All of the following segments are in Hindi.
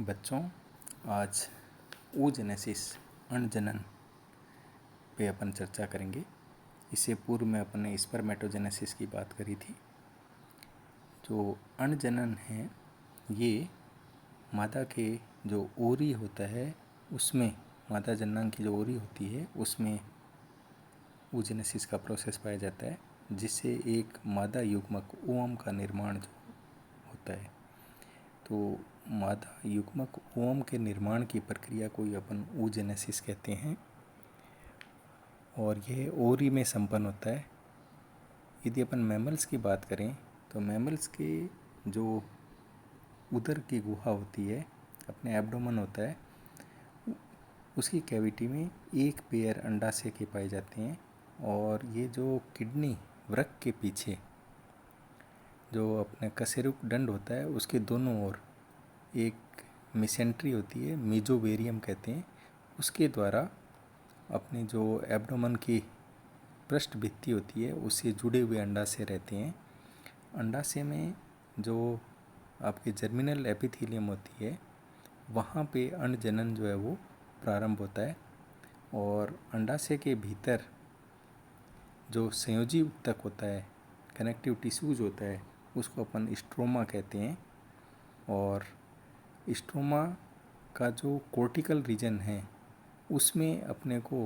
बच्चों, आज oogenesis अणजनन पे अपन चर्चा करेंगे। इससे पूर्व में अपन ने स्पर्मेटोजेनेसिस की बात करी थी। जो अणजनन है ये मादा के जो ओरी होता है उसमें, मादा जननांग की जो ओरी होती है उसमें oogenesis का प्रोसेस पाया जाता है, जिससे एक मादा युग्मक ओवम का निर्माण जो होता है। तो मादा युग्मक ओवम के निर्माण की प्रक्रिया को ही अपन oogenesis कहते हैं और यह ओरी में संपन्न होता है। यदि अपन मैमल्स की बात करें तो मैमल्स के जो उदर की गुहा होती है, अपने एब्डोमेन होता है, उसकी कैविटी में एक पेयर अंडाशय के पाए जाते हैं। और ये जो किडनी वृक्क के पीछे जो अपने कशेरुक दंड होता है उसके दोनों ओर एक मिसेंट्री होती है, मीजोवेरियम कहते हैं, उसके द्वारा अपने जो एब्डोमेन की पृष्ठ भित्ति होती है उससे जुड़े हुए अंडाशय रहते हैं। अंडाशय में जो आपके जर्मिनल एपिथेलियम होती है वहाँ पे अणजनन जो है वो प्रारंभ होता है। और अंडाशय के भीतर जो संयोजी ऊतक होता है, कनेक्टिव टिश्यूज होता है, उसको अपन स्ट्रोमा कहते हैं। और स्ट्रोमा का जो कोर्टिकल रीजन है उसमें अपने को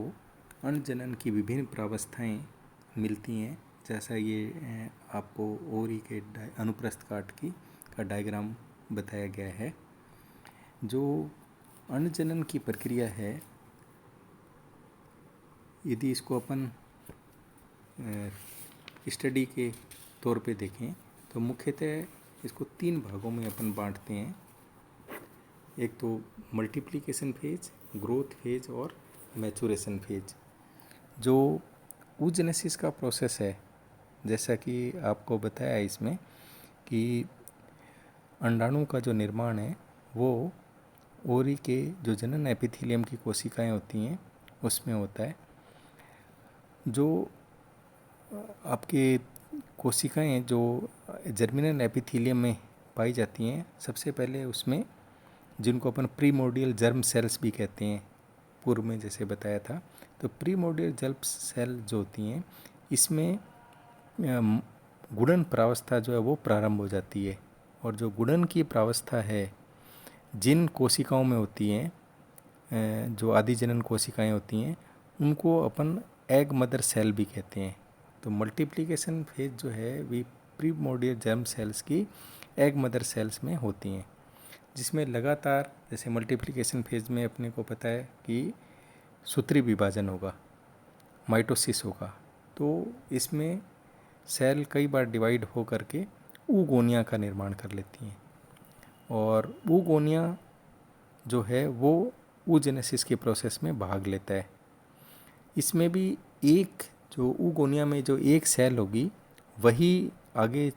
अणजनन की विभिन्न प्रावस्थाएं मिलती हैं। जैसा ये आपको ओरी के अनुप्रस्थ काट का डायग्राम बताया गया है। जो अणजनन की प्रक्रिया है, यदि इसको अपन स्टडी के तौर पे देखें तो मुख्यतः इसको 3 भागों में अपन बांटते हैं। एक तो मल्टीप्लिकेशन फेज, ग्रोथ फेज और मैचुरेशन फेज। जो oogenesis का प्रोसेस है, जैसा कि आपको बताया इसमें कि अंडाणु का जो निर्माण है वो ओरी के जो जनन एपिथेलियम की कोशिकाएं होती हैं उसमें होता है। जो आपके कोशिकाएं जो जर्मिनल एपिथेलियम में पाई जाती हैं, सबसे पहले उसमें जिनको अपन प्रीमोर्डियल जर्म सेल्स भी कहते हैं, पूर्व में जैसे बताया था, तो प्रीमोर्डियल जर्म सेल जो होती हैं इसमें गुणन प्रावस्था जो है वो प्रारंभ हो जाती है। और जो गुणन की प्रावस्था है जिन कोशिकाओं में होती हैं, जो आदि जनन कोशिकाएं होती हैं, उनको अपन एग मदर सेल भी कहते हैं। तो मल्टीप्लिकेशन फेज जो है वे प्रीमोर्डियल जर्म सेल्स की एग मदर सेल्स में होती हैं, जिसमें लगातार, जैसे मल्टीप्लिकेशन फेज में अपने को पता है कि सूत्री विभाजन होगा, माइटोसिस होगा, तो इसमें सेल कई बार डिवाइड हो करके oogonia का निर्माण कर लेती हैं। और oogonia जो है वो oogenesis के प्रोसेस में भाग लेता है। इसमें भी एक जो oogonia में जो एक सेल होगी वही आगे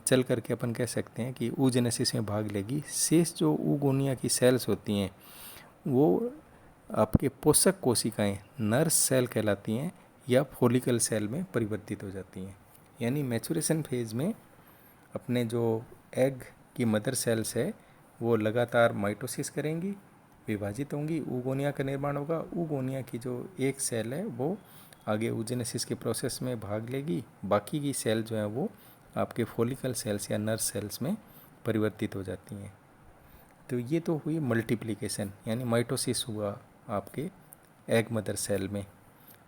चल करके अपन कह सकते हैं कि oogenesis में भाग लेगी। शेष जो oogonia की सेल्स होती हैं वो आपके पोषक कोशिकाएं नर्स सेल कहलाती हैं या फॉलिकल सेल में परिवर्तित हो जाती हैं। यानी मैचुरेशन फेज में अपने जो एग की मदर सेल्स है वो लगातार माइटोसिस करेंगी, विभाजित होंगी, oogonia का निर्माण होगा। oogonia की जो एक सेल है वो आगे oogenesis के प्रोसेस में भाग लेगी, बाकी की सेल जो है वो आपके फॉलिकल सेल्स या नर्व सेल्स में परिवर्तित हो जाती हैं। तो ये तो हुई मल्टीप्लिकेशन, यानी माइटोसिस हुआ आपके एग मदर सेल में।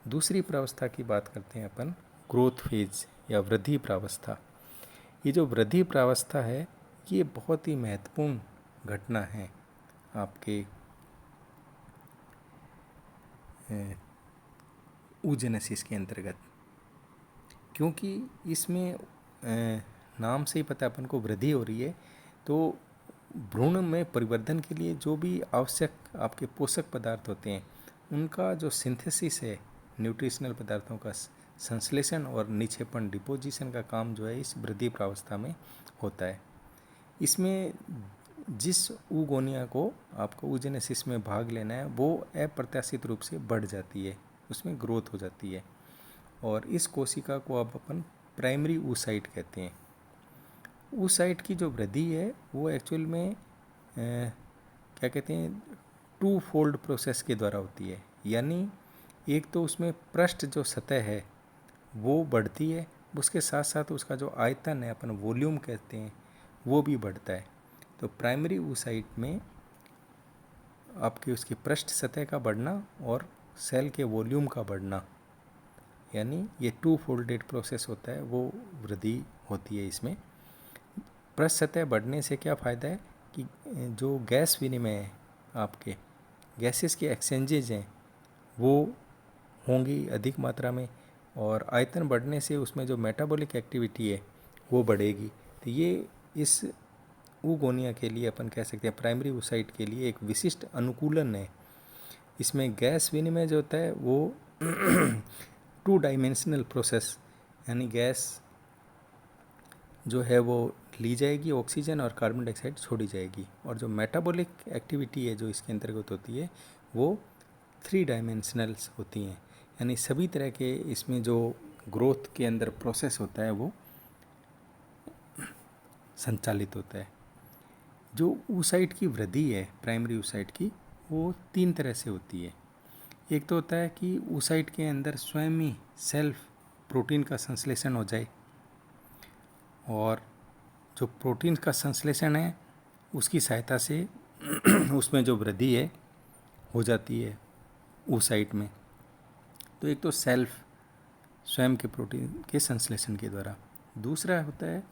दूसरी प्रावस्था की बात करते हैं अपन, ग्रोथ फेज या वृद्धि प्रावस्था। ये जो वृद्धि प्रावस्था है ये बहुत ही महत्वपूर्ण घटना है आपके oogenesis के अंतर्गत, क्योंकि इसमें नाम से ही पता अपन को वृद्धि हो रही है। तो भ्रूण में परिवर्धन के लिए जो भी आवश्यक आपके पोषक पदार्थ होते हैं उनका जो सिंथेसिस है, न्यूट्रिशनल पदार्थों का संश्लेषण और निक्षेपण, डिपोजिशन का काम जो है इस वृद्धि प्रावस्था में होता है। इसमें जिस oogonia को आपको oogenesis में भाग लेना है वो अप्रत्याशित रूप से बढ़ जाती है, उसमें ग्रोथ हो जाती है। और इस कोशिका को आप अपन प्राइमरी oocyte कहते हैं। oocyte की जो वृद्धि है वो एक्चुअल में क्या कहते हैं, टू फोल्ड प्रोसेस के द्वारा होती है। यानी एक तो उसमें पृष्ठ जो सतह है वो बढ़ती है, उसके साथ साथ उसका जो आयतन है, अपन वॉल्यूम कहते हैं, वो भी बढ़ता है। तो प्राइमरी oocyte में आपकी उसकी पृष्ठ सतह का बढ़ना और सेल के वॉल्यूम का बढ़ना, यानी ये टू फोल्डेड प्रोसेस होता है, वो वृद्धि होती है इसमें। पृष्ठ सतह बढ़ने से क्या फ़ायदा है कि जो गैस विनिमय है, आपके गैसेस के एक्सचेंजेज हैं, वो होंगी अधिक मात्रा में, और आयतन बढ़ने से उसमें जो मेटाबॉलिक एक्टिविटी है वो बढ़ेगी। तो ये इस ऊगोनिया के लिए अपन कह सकते हैं प्राइमरी oocyte के लिए एक विशिष्ट अनुकूलन है। इसमें गैस विनिमय जो होता है वो टू डायमेंशनल प्रोसेस, यानी गैस जो है वो ली जाएगी, ऑक्सीजन और कार्बन डाइऑक्साइड छोड़ी जाएगी, और जो मेटाबॉलिक एक्टिविटी है जो इसके अंतर्गत होती है वो थ्री डायमेंशनल्स होती हैं। यानी सभी तरह के इसमें जो ग्रोथ के अंदर प्रोसेस होता है वो संचालित होता है। जो oocyte की वृद्धि है प्राइमरी oocyte की, वो तीन तरह से होती है। एक तो होता है कि oocyte के अंदर स्वयं ही सेल्फ प्रोटीन का संश्लेषण हो जाए, और जो प्रोटीन का संश्लेषण है उसकी सहायता से उसमें जो वृद्धि है हो जाती है oocyte में। तो एक तो सेल्फ स्वयं के प्रोटीन के संश्लेषण के द्वारा। दूसरा होता है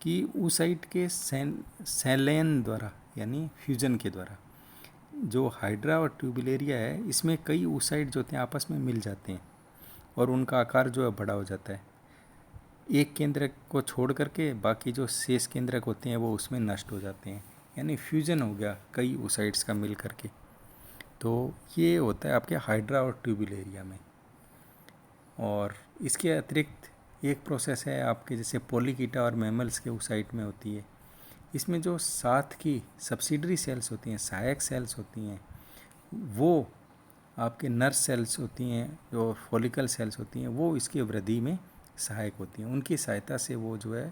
कि oocyte के सेलेन द्वारा, यानी फ्यूजन के द्वारा। जो हाइड्रा और ट्यूबिलेरिया है, इसमें कई oocyte जो होते हैं आपस में मिल जाते हैं और उनका आकार जो है बड़ा हो जाता है। एक केंद्रक को छोड़ करके बाकी जो शेष केंद्रक होते हैं वो उसमें नष्ट हो जाते हैं, यानी फ्यूजन हो गया कई oocytes का मिल करके। तो ये होता है आपके हाइड्रा और ट्यूबिलेरिया में। और इसके अतिरिक्त एक प्रोसेस है आपके जैसे पोलिकीटा और मैमल्स के oocyte में होती है। इसमें जो साथ की सब्सिडरी सेल्स होती हैं, सहायक सेल्स होती हैं, वो आपके नर्व सेल्स होती हैं, जो फॉलिकल सेल्स होती हैं, वो इसकी वृद्धि में सहायक होती हैं। उनकी सहायता से वो जो है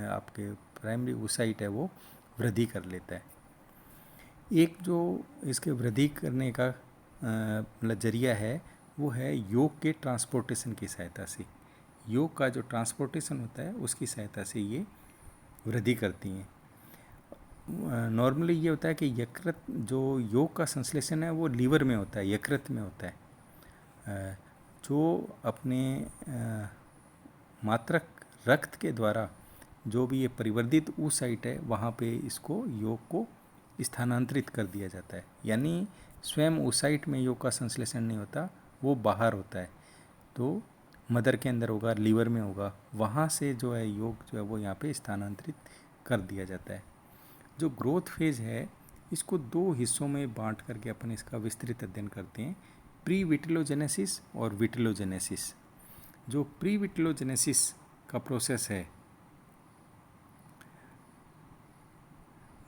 आपके प्राइमरी oocyte है वो वृद्धि कर लेता है। एक जो इसके वृद्धि करने का मतलब जरिया है वो है योग के ट्रांसपोर्टेशन की सहायता से। योग का जो ट्रांसपोर्टेशन होता है उसकी सहायता से ये वृद्धि करती हैं। नॉर्मली ये होता है कि यकृत, जो योग का संश्लेषण है वो लीवर में होता है, यकृत में होता है। जो अपने मात्रक रक्त के द्वारा जो भी ये परिवर्धित oocyte है वहाँ पे इसको योग को स्थानांतरित कर दिया जाता है। यानी स्वयं oocyte में योग का संश्लेषण नहीं होता, वो बाहर होता है। तो मदर के अंदर होगा, लीवर में होगा, वहाँ से जो है योग जो है वो यहाँ पे स्थानांतरित कर दिया जाता है। जो ग्रोथ फेज है इसको दो हिस्सों में बांट करके अपन इसका विस्तृत अध्ययन करते हैं, प्री विटिलोजेनेसिस और विटिलोजेनेसिस। जो प्री विटिलोजेनेसिस का प्रोसेस है,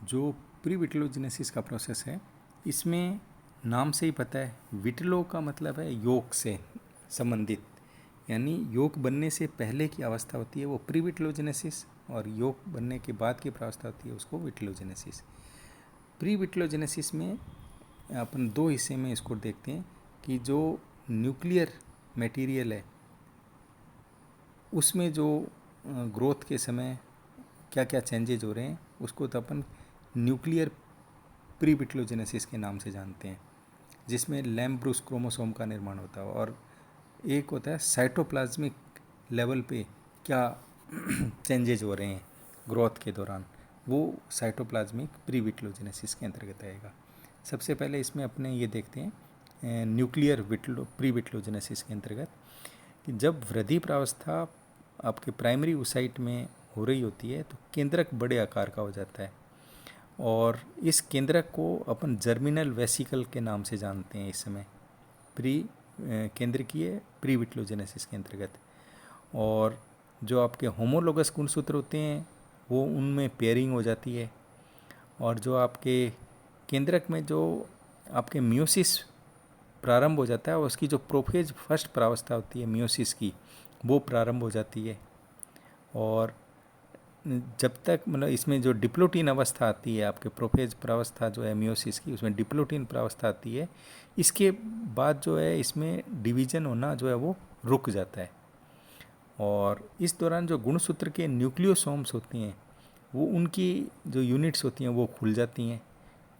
जो प्री विटिलोजेनेसिस का प्रोसेस है, इसमें नाम से ही पता है, विटिलो का मतलब है योग से संबंधित, यानी योग बनने से पहले की अवस्था होती है वो प्री विटिलोजेनेसिस, और योग बनने के बाद की अवस्था होती है उसको विटिलोजेनेसिस। प्री विटिलोजेनेसिस में अपन दो हिस्से में इसको देखते हैं कि जो न्यूक्लियर मटेरियल है उसमें जो ग्रोथ के समय क्या क्या चेंजेज हो रहे हैं उसको तो अपन न्यूक्लियर प्री विटिलोजेनेसिस के नाम से जानते हैं, जिसमें लैम्ब्रूस क्रोमोसोम का निर्माण होता है। और एक होता है साइटोप्लाज्मिक लेवल पे क्या चेंजेज हो रहे हैं ग्रोथ के दौरान, वो साइटोप्लाज्मिक प्री विटिलोजेनेसिस के अंतर्गत आएगा। सबसे पहले इसमें अपने ये देखते हैं न्यूक्लियर प्री विटिलोजेनेसिस के अंतर्गत कि जब वृद्धि प्रावस्था आपके प्राइमरी oocyte में हो रही होती है तो केंद्रक बड़े आकार का हो जाता है, और इस केंद्रक को अपन जर्मिनल वेसिकल के नाम से जानते हैं इस समय प्री केंद्रकीय प्री विटिलोजेनेसिस के अंतर्गत। और जो आपके होमोलोगस गुणसूत्र होते हैं वो उनमें पेयरिंग हो जाती है, और जो आपके केंद्रक में जो आपके मियोसिस प्रारंभ हो जाता है, उसकी जो प्रोफेज फर्स्ट प्रावस्था होती है मियोसिस की, वो प्रारंभ हो जाती है। और जब तक मतलब इसमें जो डिप्लोटीन अवस्था आती है, आपके प्रोफेज प्रावस्था जो है मियोसिस की, उसमें डिप्लोटीन प्रावस्था आती है, इसके बाद जो है इसमें डिवीजन होना जो है वो रुक जाता है। और इस दौरान जो गुणसूत्र के न्यूक्लियोसोम्स होती हैं वो उनकी जो यूनिट्स होती हैं वो खुल जाती हैं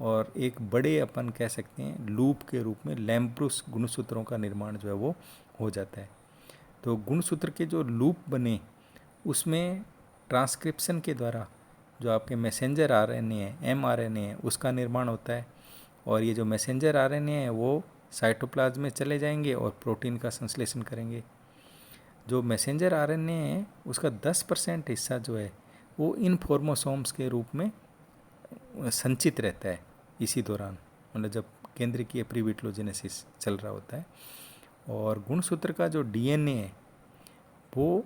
और एक बड़े अपन कह सकते हैं लूप के रूप में लैम्ब्रुस गुणसूत्रों का निर्माण जो है वो हो जाता है। तो गुणसूत्र के जो लूप बने उसमें ट्रांसक्रिप्शन के द्वारा जो आपके मैसेंजर आरएनए है, एमआरएनए है, उसका निर्माण होता है। और ये जो मैसेंजर आरएनए है वो साइटोप्लाज्म में चले जाएंगे और प्रोटीन का संश्लेषण करेंगे। जो मैसेंजर आरएनए है उसका 10% हिस्सा जो है वो इन फोर्मोसोम्स के रूप में संचित रहता है इसी दौरान, मतलब जब केंद्रीय प्रीविट्लोजेनेसिस चल रहा होता है। और गुणसूत्र का जो डीएनए है वो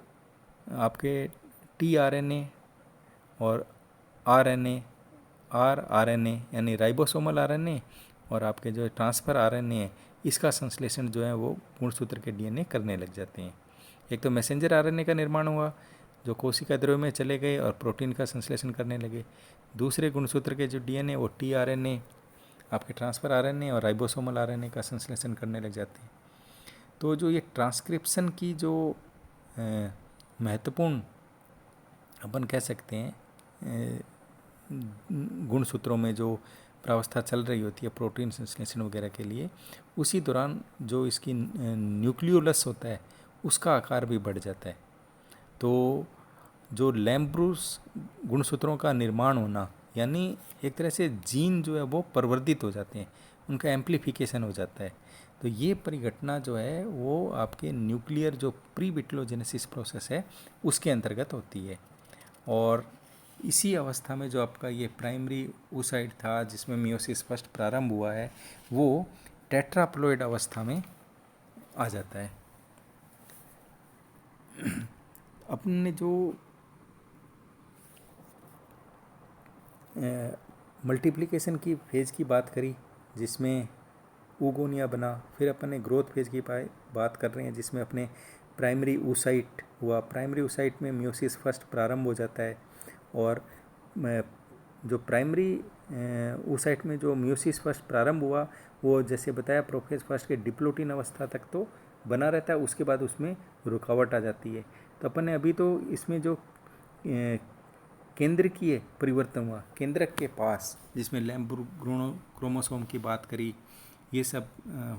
आपके टीआरएनए और आरएनए, आरएनए यानी राइबोसोमल आरएनए और आपके जो ट्रांसफर आरएनए है, इसका संश्लेषण जो है वो गुणसूत्र के डीएनए करने लग जाते हैं। एक तो मैसेंजर आरएनए का निर्माण हुआ जो कोशिका द्रव्य में चले गए और प्रोटीन का संश्लेषण करने लगे। दूसरे गुणसूत्र के जो डीएनए वो टीआरएनए, आपके ट्रांसफर आरएनए और राइबोसोमल आरएनए का संश्लेषण करने लग जाते हैं। तो जो ये ट्रांसक्रिप्शन की जो महत्वपूर्ण अपन कह सकते हैं गुणसूत्रों में जो प्रावस्था चल रही होती है प्रोटीन संश्लेषण वगैरह के लिए, उसी दौरान जो इसकी न्यूक्लियोलस होता है उसका आकार भी बढ़ जाता है। तो जो लैम्ब्रुस गुणसूत्रों का निर्माण होना यानी एक तरह से जीन जो है वो परिवर्धित हो जाते हैं, उनका एम्प्लीफिकेशन हो जाता है। तो ये परिघटना जो है वो आपके न्यूक्लियर जो प्री विट्लोजेनेसिस प्रोसेस है उसके अंतर्गत होती है। और इसी अवस्था में जो आपका ये प्राइमरी oocyte था जिसमें मियोसिस फर्स्ट प्रारंभ हुआ है वो टेट्राप्लॉइड अवस्था में आ जाता है। अपने जो मल्टीप्लिकेशन की फेज़ की बात करी जिसमें oogonia बना, फिर अपन ने ग्रोथ फेज़ की बात कर रहे हैं जिसमें अपने प्राइमरी oocyte हुआ। प्राइमरी oocyte में मियोसिस फर्स्ट प्रारंभ हो जाता है और जो प्राइमरी oocyte में जो मियोसिस फर्स्ट प्रारंभ हुआ वो जैसे बताया प्रोफेज फर्स्ट के डिप्लोटीन अवस्था तक तो बना रहता है, उसके बाद उसमें रुकावट आ जाती है। तो अपन ने अभी तो इसमें जो केंद्रकीय परिवर्तन हुआ केंद्रक के पास जिसमें लैम्ब्रुस क्रोमोसोम की बात करी, ये सब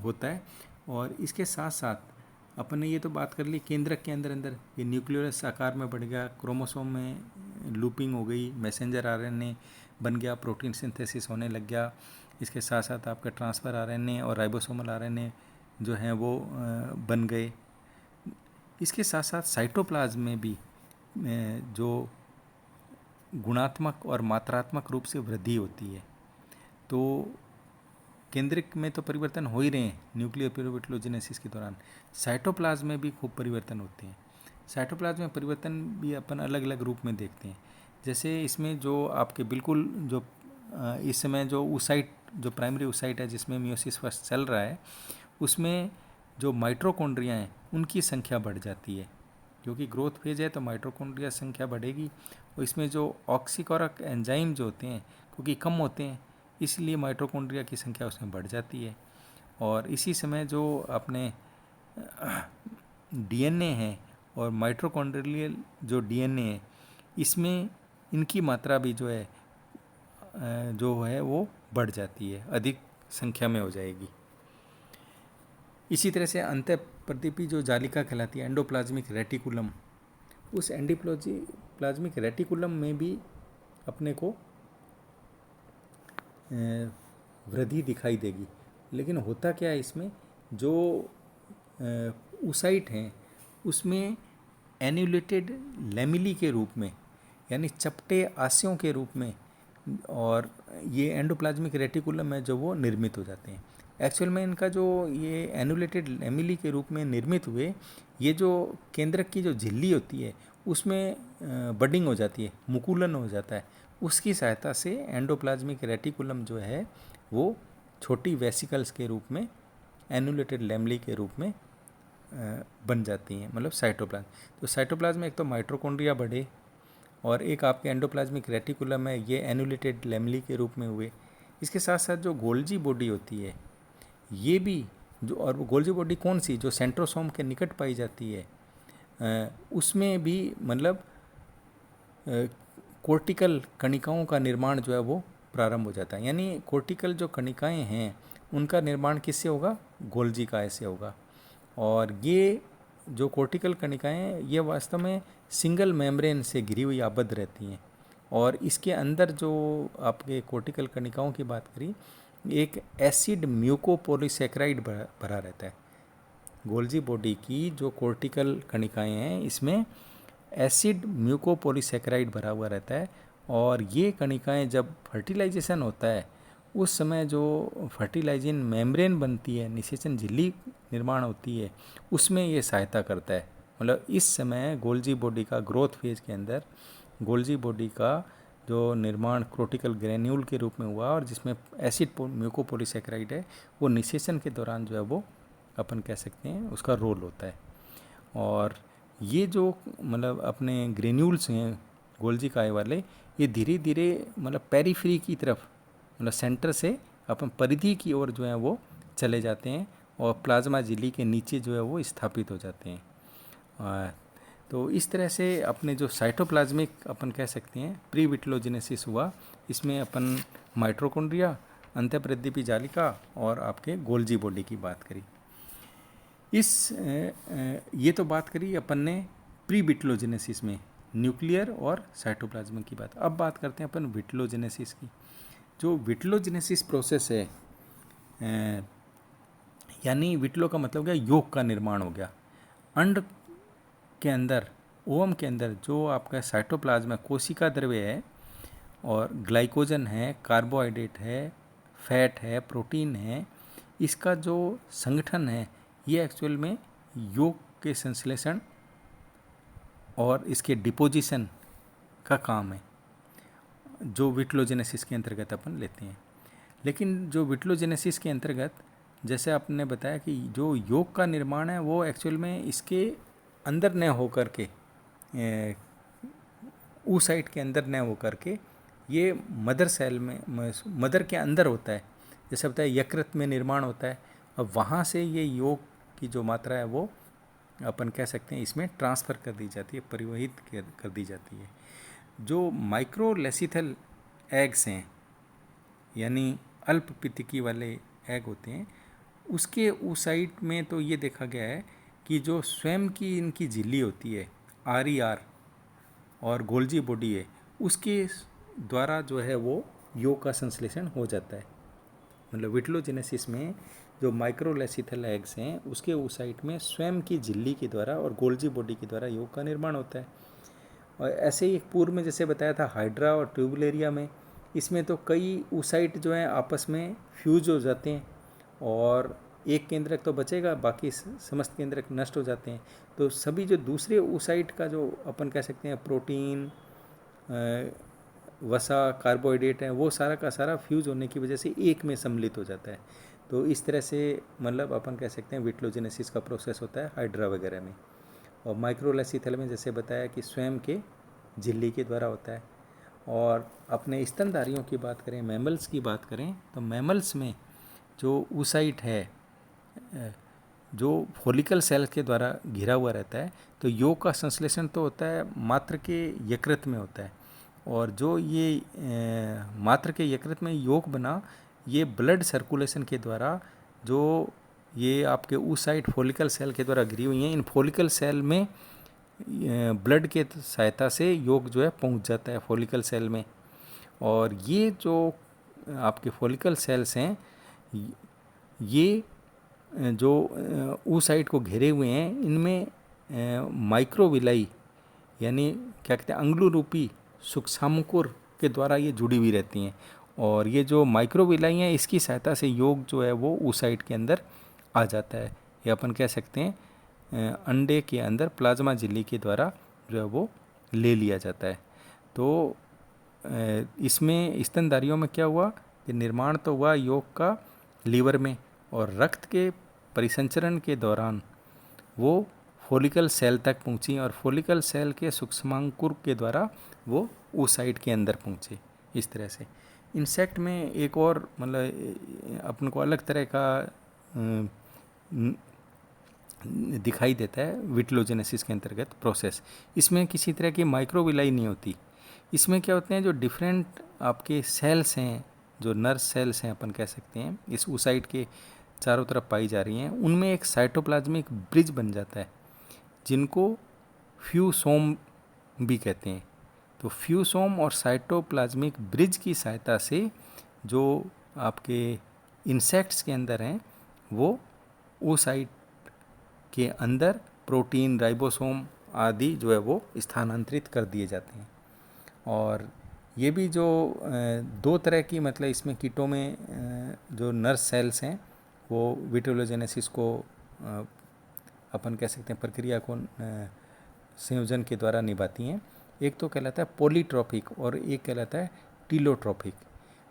होता है। और इसके साथ साथ अपन ने ये तो बात कर ली केंद्रक के अंदर अंदर ये न्यूक्लियस आकार में बढ़ गया, क्रोमोसोम में लूपिंग हो गई, मैसेंजर आरएनए बन गया, प्रोटीन सिंथेसिस होने लग गया। इसके साथ साथ आपका ट्रांसफर आरएनए और राइबोसोमल आरएनए जो हैं वो बन गए। इसके साथ साथ साइटोप्लाज्म में भी जो गुणात्मक और मात्रात्मक रूप से वृद्धि होती है। तो केंद्रिक में तो परिवर्तन हो ही रहे हैं न्यूक्लियर प्रीविट्लोजेनेसिस के दौरान, साइटोप्लाज्म में भी खूब परिवर्तन होते हैं। साइटोप्लाज्म में परिवर्तन भी अपन अलग अलग रूप में देखते हैं। जैसे इसमें जो आपके बिल्कुल जो इस समय जो oocyte जो प्राइमरी oocyte है जिसमें मियोसिस फर्स्ट चल रहा है उसमें जो माइटोकॉन्ड्रिया हैं उनकी संख्या बढ़ जाती है, क्योंकि ग्रोथ फेज है तो माइटोकॉन्ड्रिया संख्या बढ़ेगी। और इसमें जो ऑक्सीकोरक एंजाइम जो होते हैं क्योंकि कम होते हैं इसलिए माइटोकॉन्ड्रिया की संख्या उसमें बढ़ जाती है। और इसी समय जो अपने डीएनए है और माइटोकॉन्ड्रियल जो डीएनए है इसमें इनकी मात्रा भी जो है वो बढ़ जाती है, अधिक संख्या में हो जाएगी। इसी तरह से अंतःप्रदीपी जो जालिका कहलाती है एंडोप्लाज्मिक रेटिकुलम, उस एंडोप्लाज्मिक रेटिकुलम में भी अपने को वृद्धि दिखाई देगी। लेकिन होता क्या है इसमें जो oocyte हैं उसमें एन्यूलेटेड लैमिली के रूप में यानी चपटे आस्यों के रूप में और ये एंडोप्लाज्मिक रेटिकुलम है जो वो निर्मित हो जाते हैं। एक्चुअल में इनका जो ये एन्यूलेटेड लैमिली के रूप में निर्मित हुए, ये जो केंद्रक की जो झिल्ली होती है उसमें बडिंग हो जाती है, मुकुलन हो जाता है, उसकी सहायता से एंडोप्लाज्मिक रेटिकुलम जो है वो छोटी वेसिकल्स के रूप में एन्यूलेटेड लैमिली के रूप में बन जाती हैं, मतलब साइटोप्लाज्म। तो साइटोप्लाज्म में एक तो माइटोकॉन्ड्रिया बढ़े और एक आपके एंडोप्लाज्मिक रेटिकुलम है, ये एनुलेटेड लैमेली के रूप में हुए। इसके साथ साथ जो गोल्जी बॉडी होती है ये भी जो, और वो गोल्जी बॉडी कौन सी, जो सेंट्रोसोम के निकट पाई जाती है, उसमें भी मतलब कोर्टिकल कणिकाओं का निर्माण जो है वो प्रारंभ हो जाता है। यानी कोर्टिकल जो कणिकाएं हैं उनका निर्माण किससे होगा, गोल्जी काय से होगा। और ये जो कोर्टिकल कणिकाएं हैं ये वास्तव में सिंगल मेम्ब्रेन से घिरी हुई आबद्ध रहती हैं। और इसके अंदर जो आपके कोर्टिकल कणिकाओं की बात करी, एक एसिड म्यूकोपोलीसैकेराइड भरा रहता है। गोल्जी बॉडी की जो कोर्टिकल कणिकाएं हैं इसमें एसिड म्यूकोपोलीसैकेराइड भरा हुआ रहता है। और ये कणिकाएं जब फर्टिलाइजेशन होता है उस समय जो फर्टिलाइजिंग मेम्ब्रेन बनती है, निषेचन झिल्ली निर्माण होती है, उसमें ये सहायता करता है। मतलब इस समय गोल्जी बॉडी का ग्रोथ फेज के अंदर गोल्जी बॉडी का जो निर्माण कोर्टिकल ग्रेन्यूल के रूप में हुआ और जिसमें एसिड म्यूकोपोलीसैकेराइड है, वो निषेचन के दौरान जो है वो अपन कह सकते हैं उसका रोल होता है। और ये जो मतलब अपने ग्रेन्यूल्स हैं गोल्जी काय वाले, ये धीरे धीरे मतलब पेरीफ्री की तरफ, मतलब सेंटर से अपन परिधि की ओर जो है वो चले जाते हैं और प्लाज्मा झिल्ली के नीचे जो है वो स्थापित हो जाते हैं। तो इस तरह से अपने जो साइटोप्लाज्मिक अपन कह सकते हैं प्री विट्लोजेनेसिस हुआ, इसमें अपन माइटोकॉन्ड्रिया, अंतःप्रद्वीपी जालिका और आपके गोल्जी बॉडी की बात करी। ये तो बात करी अपन ने प्री विट्लोजेनेसिस में न्यूक्लियर और साइटोप्लाज्म की बात। अब बात करते हैं अपन विट्लोजेनेसिस की। जो विट्लोजेनेसिस प्रोसेस है, यानी विट्लो का मतलब क्या, योग का निर्माण हो गया। अंड के अंदर, ओवम के अंदर जो आपका साइटोप्लाज्म है, कोशिका द्रव्य है और ग्लाइकोजन है, कार्बोहाइड्रेट है, फैट है, प्रोटीन है, इसका जो संगठन है ये एक्चुअल में योग के संश्लेषण और इसके डिपोजिशन का काम है, जो विट्लोजेनेसिस के अंतर्गत अपन लेते हैं। लेकिन जो विट्लोजेनेसिस के अंतर्गत, जैसे आपने बताया कि जो योग का निर्माण है वो एक्चुअल में इसके अंदर न होकर के, oocyte के अंदर न होकर के, ये मदर सेल में, मदर के अंदर होता है। जैसे बताया यकृत में निर्माण होता है, अब वहाँ से ये योग की जो मात्रा है वो अपन कह सकते हैं इसमें ट्रांसफ़र कर दी जाती है, परिवहित कर दी जाती है। जो माइक्रोलेसिथल एग्स हैं, यानी अल्प पितिकी वाले एग होते हैं, उसके oocyte में तो ये देखा गया है कि जो स्वयं की इनकी झिल्ली होती है, RER और गोल्जी बॉडी है, उसके द्वारा जो है वो योग का संश्लेषण हो जाता है। मतलब विट्लोजेनेसिस में जो माइक्रोलेसिथल एग्स हैं उसके oocyte में स्वयं की झिल्ली के द्वारा और गोल्जी बॉडी के द्वारा योग का निर्माण होता है। और ऐसे ही पूर्व में जैसे बताया था हाइड्रा और ट्यूबुलेरिया में, इसमें तो कई oocyte जो हैं आपस में फ्यूज हो जाते हैं और एक केंद्रक तो बचेगा, बाकी समस्त केंद्रक नष्ट हो जाते हैं। तो सभी जो दूसरे oocyte का जो अपन कह सकते हैं प्रोटीन, वसा, कार्बोहाइड्रेट है, वो सारा का सारा फ्यूज होने की वजह से एक में सम्मिलित हो जाता है। तो इस तरह से मतलब अपन कह सकते हैं विट्लोजेनेसिस का प्रोसेस होता है हाइड्रा वगैरह में। और माइक्रोलेसिथल में जैसे बताया कि स्वयं के झिल्ली के द्वारा होता है। और अपने स्तनधारियों की बात करें, मैमल्स की बात करें, तो मैमल्स में जो oocyte है जो फॉलिकल सेल के द्वारा घिरा हुआ रहता है, तो योग का संश्लेषण तो होता है मात्र के यकृत में होता है। और जो ये मात्र के यकृत में योग बना, ये ब्लड सर्कुलेशन के द्वारा, जो ये आपके oocyte फॉलिकल सेल के द्वारा घिरी हुई हैं, इन फॉलिकल सेल में ब्लड के सहायता से योग जो है पहुंच जाता है फॉलिकल सेल में। और ये जो आपके फॉलिकल सेल्स हैं, ये जो oocyte को घेरे हुए हैं, इनमें माइक्रोविलाई यानी क्या कहते हैं अंगुलरूपी सूक्ष्मांकुर के द्वारा ये जुड़ी हुई रहती हैं। और ये जो माइक्रोविलाई हैं इसकी सहायता से योग जो है वो oocyte के अंदर आ जाता है। ये अपन कह सकते हैं अंडे के अंदर प्लाज्मा झिल्ली के द्वारा जो है वो ले लिया जाता है। तो इसमें स्तनधारियों में क्या हुआ कि निर्माण तो हुआ योग का लीवर में, और रक्त के परिसंचरण के दौरान वो फोलिकल सेल तक पहुंची और फोलिकल सेल के सूक्ष्मांकुर के द्वारा वो oocyte के अंदर पहुंचे। इस तरह से इंसेक्ट में एक और मतलब अपन को अलग तरह का दिखाई देता है विट्लोजेनेसिस के अंतर्गत प्रोसेस। इसमें किसी तरह की माइक्रोविलाई नहीं होती। इसमें क्या होते हैं, जो डिफरेंट आपके सेल्स हैं, जो नर्व सेल्स हैं अपन कह सकते हैं, इस oocyte के चारों तरफ पाई जा रही हैं, उनमें एक साइटोप्लाज्मिक ब्रिज बन जाता है जिनको फ्यूसोम भी कहते हैं। तो फ्यूसोम और साइटोप्लाज्मिक ब्रिज की सहायता से जो आपके इंसेक्ट्स के अंदर हैं वो oocyte के अंदर प्रोटीन, राइबोसोम आदि जो है वो स्थानांतरित कर दिए जाते हैं। और ये भी जो दो तरह की मतलब इसमें कीटों में जो नर्व सेल्स हैं वो विट्रोलोजेनेसिस को अपन कह सकते हैं प्रक्रिया को संयोजन के द्वारा निभाती हैं। एक तो कहलाता है पॉलीट्रॉपिक और एक कहलाता है टीलोट्रॉपिक।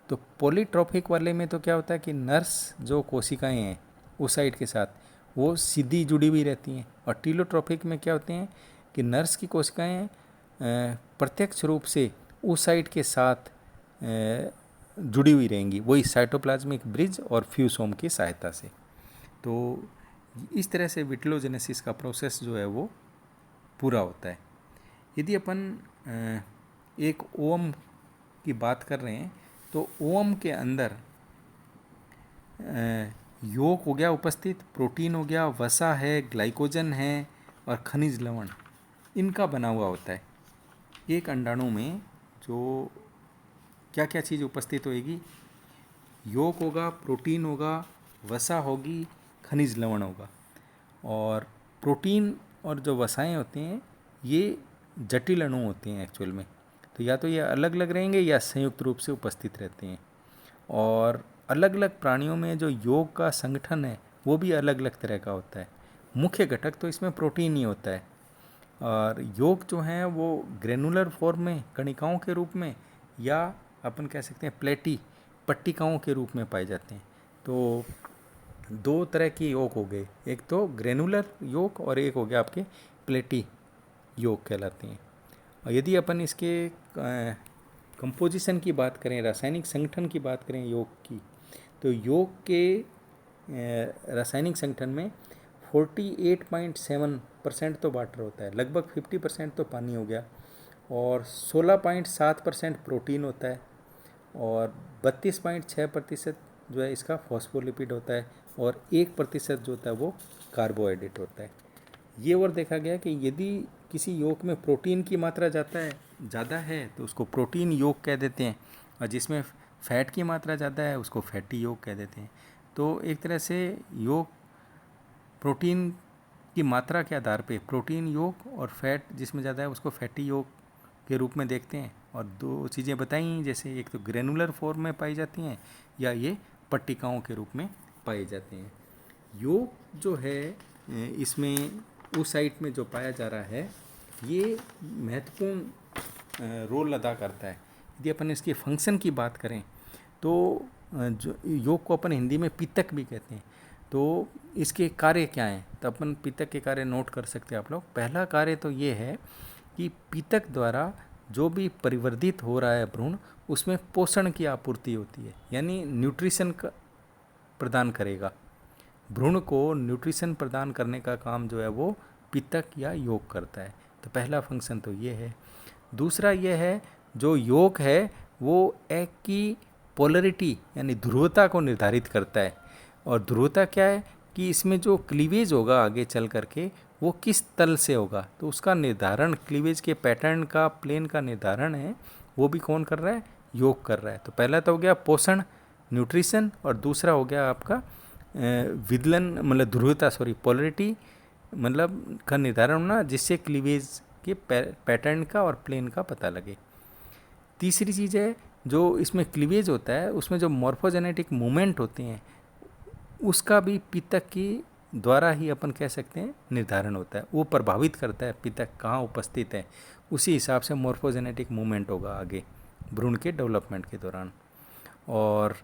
तो पॉलीट्रॉपिक वाले में तो क्या होता है कि नर्स जो कोशिकाएं हैं oocyte के साथ वो सीधी जुड़ी हुई रहती हैं, और टीलोट्रॉपिक में क्या होते हैं कि नर्स की कोशिकाएं प्रत्यक्ष रूप से oocyte के साथ जुड़ी हुई रहेंगी, वही साइटोप्लाज्मिक ब्रिज और फ्यूसोम की सहायता से। तो इस तरह से विट्लोजेनेसिस का प्रोसेस जो है वो पूरा होता है। यदि अपन एक ओवम की बात कर रहे हैं तो ओवम के अंदर यौक हो गया उपस्थित, प्रोटीन हो गया, वसा है, ग्लाइकोजन है और खनिज लवण, इनका बना हुआ होता है। एक अंडाणु में जो क्या क्या चीज़ उपस्थित होएगी, यौक होगा, प्रोटीन होगा, वसा होगी, खनिज लवण होगा। और प्रोटीन और जो वसाएं होते हैं ये जटिल अणु होते हैं एक्चुअल में, तो या तो ये अलग अलग रहेंगे या संयुक्त रूप से उपस्थित रहते हैं। और अलग अलग प्राणियों में जो यौक का संगठन है वो भी अलग अलग तरह का होता है। मुख्य घटक तो इसमें प्रोटीन ही होता है। और यौक जो हैं वो ग्रेनुलर फॉर्म में कणिकाओं के रूप में या अपन कह सकते हैं प्लेटी पट्टिकाओं के रूप में पाए जाते हैं। तो दो तरह की यौक हो गए, एक तो ग्रेनुलर यौक और एक हो गया आपके प्लेटी यौक कहलाते हैं। और यदि अपन इसके कंपोजिशन की बात करें, रासायनिक संगठन की बात करें यौक की, तो यौक के रासायनिक संगठन में 48.7% तो वाटर होता है, लगभग 50% तो पानी हो गया, और 16.7% प्रोटीन होता है, और 32.6% जो है इसका फॉस्फोलिपिड होता है, और 1% जो होता है वो कार्बोहाइड्रेट होता है। ये और देखा गया कि यदि किसी यौक में प्रोटीन की मात्रा ज़्यादा है तो उसको प्रोटीन यौक कह देते हैं, और जिसमें फैट की मात्रा ज़्यादा है उसको फैटी यौक कह देते हैं। तो एक तरह से यौक प्रोटीन की मात्रा के आधार पे प्रोटीन यौक और फैट जिसमें ज़्यादा है उसको फैटी यौक के रूप में देखते हैं। और दो चीज़ें बताई, जैसे एक तो ग्रेनुलर फॉर्म में पाई जाती हैं या ये पट्टिकाओं के रूप में पाए जाते हैं। यौक जो है इसमें oocyte में जो पाया जा रहा है ये महत्वपूर्ण रोल अदा करता है। यदि अपन इसके फंक्शन की बात करें तो जो यौक को अपन हिंदी में पितक भी कहते हैं। तो इसके कार्य क्या हैं, तो अपन पितक के कार्य नोट कर सकते हैं आप लोग। पहला कार्य तो ये है कि पितक द्वारा जो भी परिवर्धित हो रहा है भ्रूण, उसमें पोषण की आपूर्ति होती है, यानी न्यूट्रिशन का प्रदान करेगा। भ्रूण को न्यूट्रिशन प्रदान करने का काम जो है वो पितक या यौक करता है। तो पहला फंक्शन तो ये है। दूसरा ये है, जो यौक है वो एग की पोलरिटी यानी ध्रुवता को निर्धारित करता है। और ध्रुवता क्या है कि इसमें जो क्लीवेज होगा आगे चल करके वो किस तल से होगा, तो उसका निर्धारण, क्लीवेज के पैटर्न का, प्लेन का निर्धारण है वो भी कौन कर रहा है, यौक कर रहा है। तो पहला तो हो गया पोषण, न्यूट्रिशन, और दूसरा हो गया आपका विदलन मतलब ध्रुवता, पोलरिटी मतलब का निर्धारण होना, जिससे क्लीवेज के पैटर्न का और प्लेन का पता लगे। तीसरी चीज़ है, जो इसमें क्लीवेज होता है उसमें जो मॉर्फोजेनेटिक मूवमेंट होते हैं उसका भी पितक की द्वारा ही अपन कह सकते हैं निर्धारण होता है। वो प्रभावित करता है पितक कहाँ उपस्थित है, उसी हिसाब से मॉर्फोजेनेटिक मूवमेंट होगा आगे भ्रूण के डेवलपमेंट के दौरान। और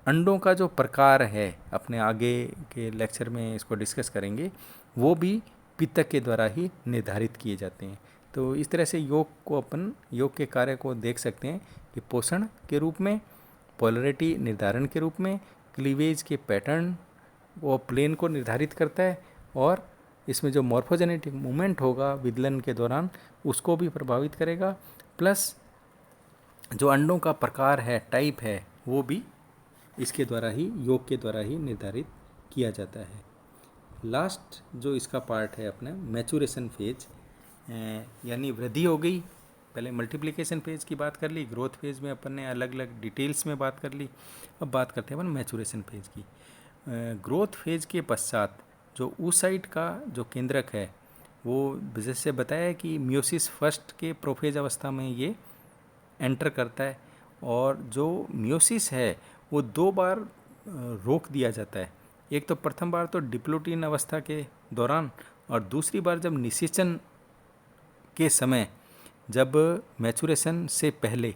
अंडों का जो प्रकार है, अपने आगे के लेक्चर में इसको डिस्कस करेंगे, वो भी पित्तक के द्वारा ही निर्धारित किए जाते हैं। तो इस तरह से योग के कार्य को देख सकते हैं कि पोषण के रूप में, पोलरिटी निर्धारण के रूप में, क्लीवेज के पैटर्न वो प्लेन को निर्धारित करता है, और इसमें जो मॉर्फोजेनेटिक मूवमेंट होगा विदलन के दौरान उसको भी प्रभावित करेगा, प्लस जो अंडों का प्रकार है, टाइप है, वो भी इसके द्वारा ही, योग के द्वारा ही निर्धारित किया जाता है। लास्ट जो इसका पार्ट है अपना मैचुरेशन फेज, यानी वृद्धि हो गई। पहले मल्टीप्लिकेशन फेज की बात कर ली, ग्रोथ फेज में अपन ने अलग अलग डिटेल्स में बात कर ली। अब बात करते हैं अपन मैचुरेशन फेज की। ग्रोथ फेज के पश्चात जो oocyte का जो केंद्रक है, वो जैसे बताया कि मियोसिस फर्स्ट के प्रोफेज अवस्था में ये एंटर करता है, और जो मियोसिस है वो 2 बार रोक दिया जाता है। एक तो प्रथम बार तो डिप्लोटीन अवस्था के दौरान, और दूसरी बार जब निषेचन के समय, जब मैचुरेशन से पहले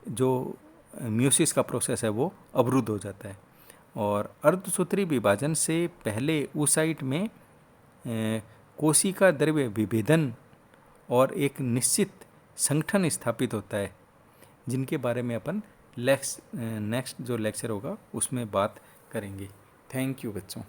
जो मियोसिस का प्रोसेस है वो अवरुद्ध हो जाता है। और अर्धसूत्री विभाजन से पहले oocyte में कोशिका द्रव्य विभेदन और एक निश्चित संगठन स्थापित होता है, जिनके बारे में अपन नेक्स्ट जो लेक्चर होगा उसमें बात करेंगे। थैंक यू बच्चों।